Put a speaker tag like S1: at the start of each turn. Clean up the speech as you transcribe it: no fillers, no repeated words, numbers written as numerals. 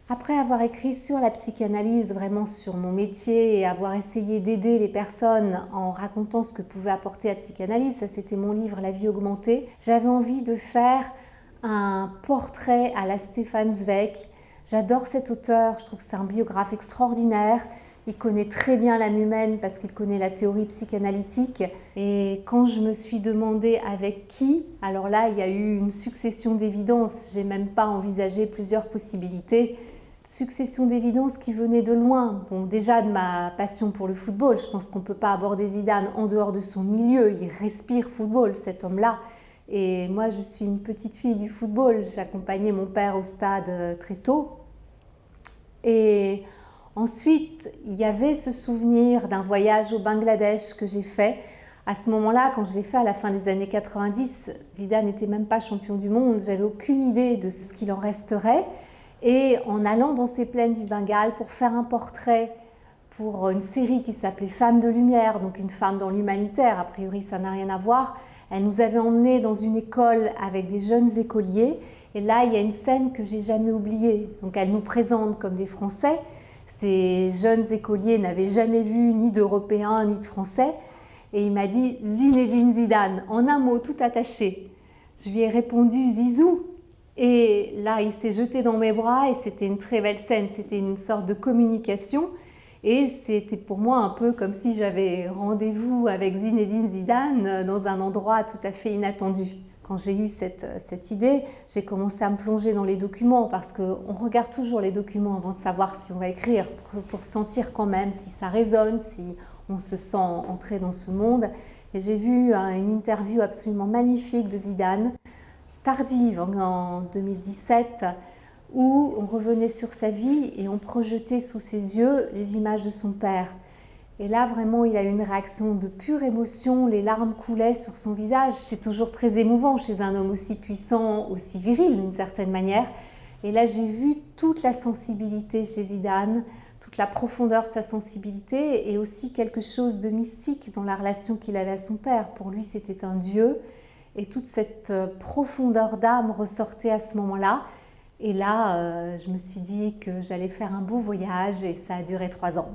S1: Après avoir écrit sur la psychanalyse, vraiment sur mon métier et avoir essayé d'aider les personnes en racontant ce que pouvait apporter la psychanalyse, ça c'était mon livre La vie augmentée, j'avais envie de faire un portrait à la Stefan Zweig. J'adore cet auteur, je trouve que c'est un biographe extraordinaire. Il connaît très bien l'âme humaine parce qu'il connaît la théorie psychanalytique. Et quand je me suis demandé avec qui, alors là, il y a eu une succession d'évidences. J'ai même pas envisagé plusieurs possibilités. Succession d'évidences qui venait de loin. Bon, déjà de ma passion pour le football. Je pense qu'on ne peut pas aborder Zidane en dehors de son milieu. Il respire football, cet homme-là. Et moi, je suis une petite fille du football. J'accompagnais mon père au stade très tôt. Et ensuite, il y avait ce souvenir d'un voyage au Bangladesh que j'ai fait. À ce moment-là, quand je l'ai fait à la fin des années 90, Zidane n'était même pas champion du monde. J'avais aucune idée de ce qu'il en resterait. Et en allant dans ces plaines du Bengale pour faire un portrait pour une série qui s'appelait Femmes de lumière, donc une femme dans l'humanitaire, a priori ça n'a rien à voir, elle nous avait emmenés dans une école avec des jeunes écoliers. Et là, il y a une scène que j'ai jamais oubliée. Donc elle nous présente comme des Français. Ces jeunes écoliers n'avaient jamais vu ni d'Européens ni de Français. Et il m'a dit « Zinedine Zidane », en un mot, tout attaché. Je lui ai répondu « Zizou ». Et là, il s'est jeté dans mes bras et c'était une très belle scène. C'était une sorte de communication. Et c'était pour moi un peu comme si j'avais rendez-vous avec Zinedine Zidane dans un endroit tout à fait inattendu. Quand j'ai eu cette idée, j'ai commencé à me plonger dans les documents parce qu'on regarde toujours les documents avant de savoir si on va écrire, pour sentir quand même si ça résonne, si on se sent entrer dans ce monde. Et j'ai vu une interview absolument magnifique de Zidane, tardive en 2017, où on revenait sur sa vie et on projetait sous ses yeux les images de son père. Et là, vraiment, il a eu une réaction de pure émotion, les larmes coulaient sur son visage. C'est toujours très émouvant chez un homme aussi puissant, aussi viril d'une certaine manière. Et là, j'ai vu toute la sensibilité chez Zidane, toute la profondeur de sa sensibilité et aussi quelque chose de mystique dans la relation qu'il avait à son père. Pour lui, c'était un dieu et toute cette profondeur d'âme ressortait à ce moment-là. Et là, je me suis dit que j'allais faire un beau voyage et ça a duré 3 ans.